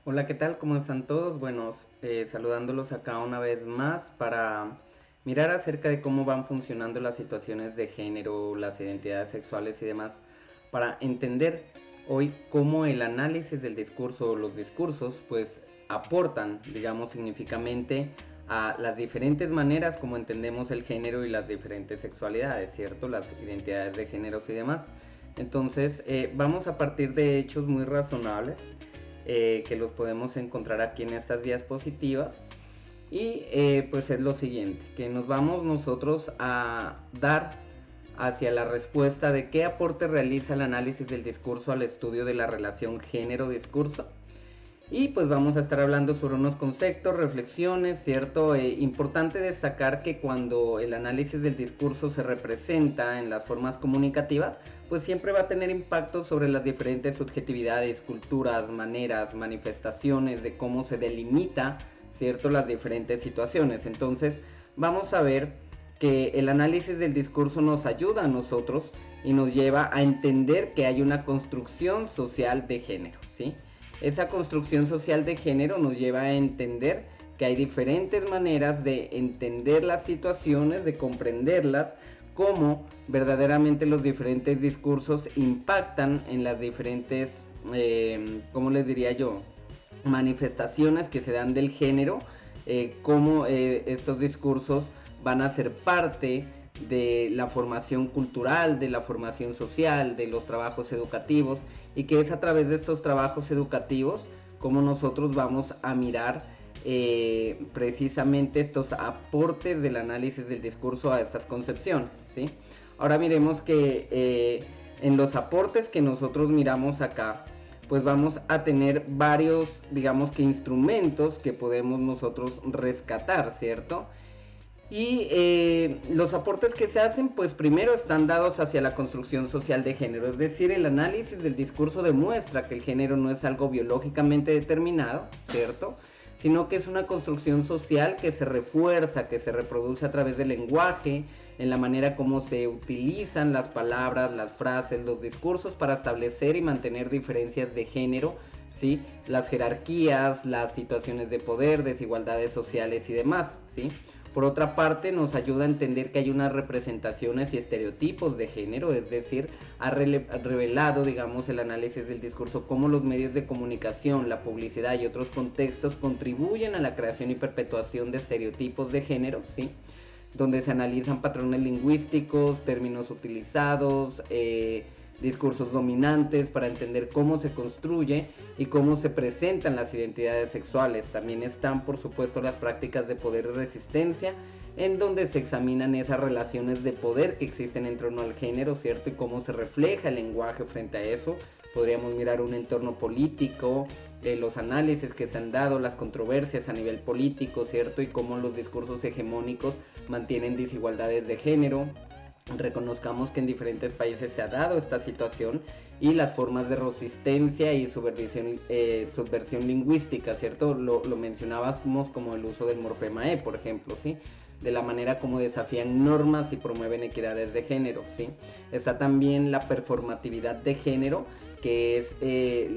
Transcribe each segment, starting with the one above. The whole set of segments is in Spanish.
Hola, ¿qué tal? ¿Cómo están todos? Bueno, saludándolos acá una vez más para mirar acerca de cómo van funcionando las situaciones de género, las identidades sexuales y demás, para entender hoy cómo el análisis del discurso o los discursos pues aportan, digamos, significativamente a las diferentes maneras como entendemos el género y las diferentes sexualidades, ¿cierto? Las identidades de géneros y demás. Entonces, vamos a partir de hechos muy razonables que los podemos encontrar aquí en estas diapositivas. Y pues es lo siguiente, que nos vamos nosotros a dar hacia la respuesta de qué aporte realiza el análisis del discurso al estudio de la relación género-discurso. Y pues vamos a estar hablando sobre unos conceptos, reflexiones, ¿cierto? Importante destacar que cuando el análisis del discurso se representa en las formas comunicativas, pues siempre va a tener impacto sobre las diferentes subjetividades, culturas, maneras, manifestaciones de cómo se delimita, ¿cierto? Las diferentes situaciones. Entonces, vamos a ver que el análisis del discurso nos ayuda a nosotros y nos lleva a entender que hay una construcción social de género, ¿sí? Esa construcción social de género nos lleva a entender que hay diferentes maneras de entender las situaciones, de comprenderlas, cómo verdaderamente los diferentes discursos impactan en las diferentes, ¿cómo les diría yo?, manifestaciones que se dan del género, cómo estos discursos van a ser parte de la formación cultural, de la formación social, de los trabajos educativos, y que es a través de estos trabajos educativos como nosotros vamos a mirar precisamente estos aportes del análisis del discurso a estas concepciones, ¿sí? Ahora miremos que en los aportes que nosotros miramos acá, pues vamos a tener varios, digamos que instrumentos que podemos nosotros rescatar, ¿cierto? Y los aportes que se hacen, pues primero están dados hacia la construcción social de género, es decir, el análisis del discurso demuestra que el género no es algo biológicamente determinado, ¿cierto? Sino que es una construcción social que se refuerza, que se reproduce a través del lenguaje, en la manera como se utilizan las palabras, las frases, los discursos para establecer y mantener diferencias de género, ¿sí? Las jerarquías, las situaciones de poder, desigualdades sociales y demás, ¿sí? Por otra parte, nos ayuda a entender que hay unas representaciones y estereotipos de género, es decir, ha revelado, digamos, el análisis del discurso cómo los medios de comunicación, la publicidad y otros contextos contribuyen a la creación y perpetuación de estereotipos de género, ¿sí? Donde se analizan patrones lingüísticos, términos utilizados, discursos dominantes para entender cómo se construye y cómo se presentan las identidades sexuales. También están, por supuesto, las prácticas de poder y resistencia, en donde se examinan esas relaciones de poder que existen en torno al género, ¿cierto? Y cómo se refleja el lenguaje frente a eso. Podríamos mirar un entorno político, los análisis que se han dado, las controversias a nivel político, ¿cierto? Y cómo los discursos hegemónicos mantienen desigualdades de género. Reconozcamos que en diferentes países se ha dado esta situación y las formas de resistencia y subversión lingüística, ¿cierto? Lo mencionábamos como el uso del morfema E, por ejemplo, ¿sí? De la manera como desafían normas y promueven equidades de género, ¿sí? Está también la performatividad de género, que es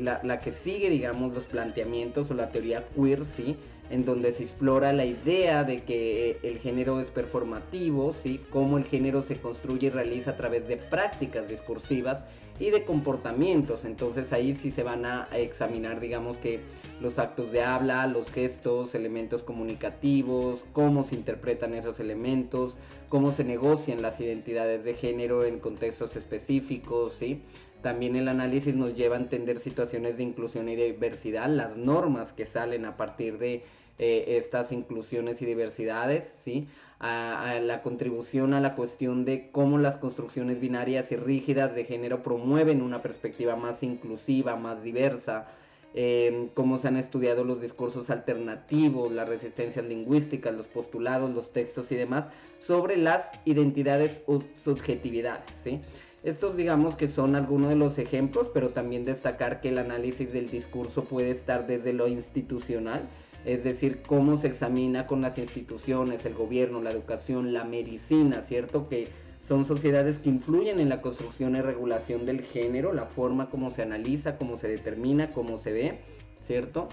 la que sigue, digamos, los planteamientos o la teoría queer, ¿sí? En donde se explora la idea de que el género es performativo, ¿sí? Cómo el género se construye y realiza a través de prácticas discursivas y de comportamientos. Entonces ahí sí se van a examinar, digamos que los actos de habla, los gestos, elementos comunicativos, cómo se interpretan esos elementos, cómo se negocian las identidades de género en contextos específicos, ¿sí? También el análisis nos lleva a entender situaciones de inclusión y diversidad, las normas que salen a partir de estas inclusiones y diversidades, ¿sí? A la contribución a la cuestión de cómo las construcciones binarias y rígidas de género promueven una perspectiva más inclusiva, más diversa, cómo se han estudiado los discursos alternativos, las resistencias lingüísticas, los postulados, los textos y demás sobre las identidades o subjetividades, ¿sí? Estos digamos que son algunos de los ejemplos, pero también destacar que el análisis del discurso puede estar desde lo institucional, es decir, cómo se examina con las instituciones, el gobierno, la educación, la medicina, ¿cierto? Que son sociedades que influyen en la construcción y regulación del género, la forma como se analiza, cómo se determina, cómo se ve, ¿cierto?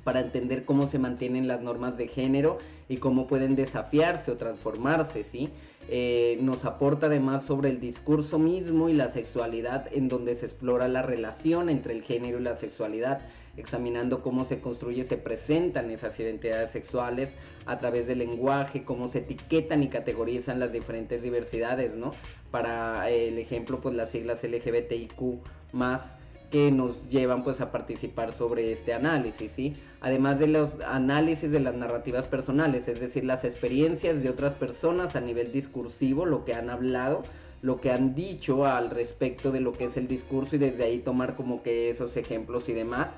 para entender cómo se mantienen las normas de género y cómo pueden desafiarse o transformarse, ¿sí? Nos aporta además sobre el discurso mismo y la sexualidad, en donde se explora la relación entre el género y la sexualidad, examinando cómo se construye y se presentan esas identidades sexuales a través del lenguaje, cómo se etiquetan y categorizan las diferentes diversidades, ¿no? Para el ejemplo, pues las siglas LGBTIQ+, que nos llevan pues a participar sobre este análisis, ¿sí? Además de los análisis de las narrativas personales, es decir, las experiencias de otras personas a nivel discursivo, lo que han hablado, lo que han dicho al respecto de lo que es el discurso y desde ahí tomar como que esos ejemplos y demás.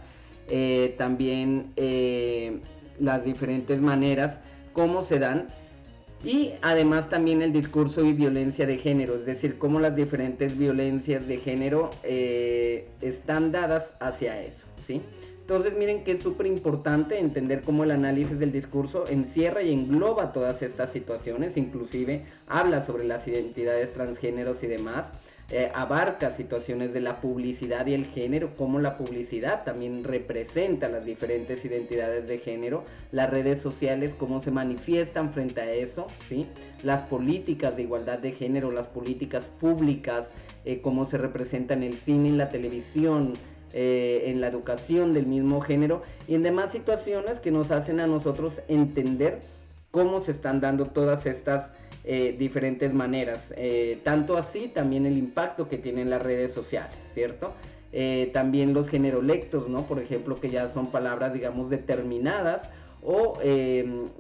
También las diferentes maneras cómo se dan y además también el discurso y violencia de género, es decir, cómo las diferentes violencias de género están dadas hacia eso, ¿sí? Entonces miren que es súper importante entender cómo el análisis del discurso encierra y engloba todas estas situaciones, inclusive habla sobre las identidades transgéneros y demás, abarca situaciones de la publicidad y el género, cómo la publicidad también representa las diferentes identidades de género, las redes sociales, cómo se manifiestan frente a eso, ¿sí? Las políticas de igualdad de género, las políticas públicas, cómo se representa en el cine, en la televisión, en la educación del mismo género y en demás situaciones que nos hacen a nosotros entender cómo se están dando todas estas diferentes maneras, tanto así también el impacto que tienen las redes sociales, ¿cierto? También los generolectos, ¿no? Por ejemplo, que ya son palabras, digamos, determinadas o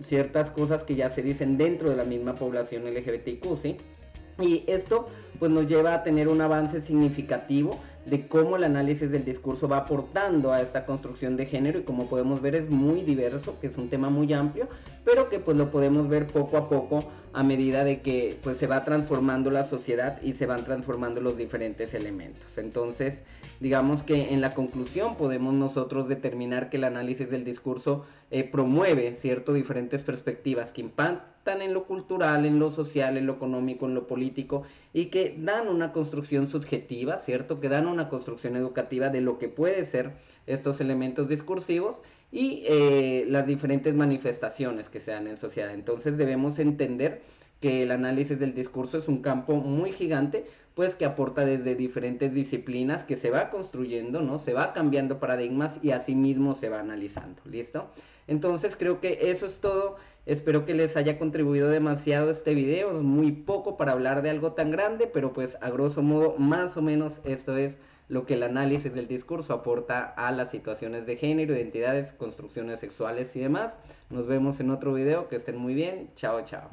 ciertas cosas que ya se dicen dentro de la misma población LGBTQ, ¿sí? Y esto pues nos lleva a tener un avance significativo de cómo el análisis del discurso va aportando a esta construcción de género y como podemos ver es muy diverso, que es un tema muy amplio, pero que pues lo podemos ver poco a poco a medida de que pues se va transformando la sociedad y se van transformando los diferentes elementos. Entonces, digamos que en la conclusión podemos nosotros determinar que el análisis del discurso promueve, ¿cierto?, diferentes perspectivas que impactan en lo cultural, en lo social, en lo económico, en lo político y que dan una construcción subjetiva, ¿cierto?, que dan una construcción educativa de lo que puede ser estos elementos discursivos y las diferentes manifestaciones que se dan en sociedad. Entonces debemos entender que el análisis del discurso es un campo muy gigante, pues que aporta desde diferentes disciplinas, que se va construyendo, ¿no? Se va cambiando paradigmas y así mismo se va analizando, ¿listo? Entonces creo que eso es todo. Espero que les haya contribuido demasiado este video. Es muy poco para hablar de algo tan grande, pero pues a grosso modo, más o menos esto es lo que el análisis del discurso aporta a las situaciones de género, identidades, construcciones sexuales y demás. Nos vemos en otro video. Que estén muy bien. Chao, chao.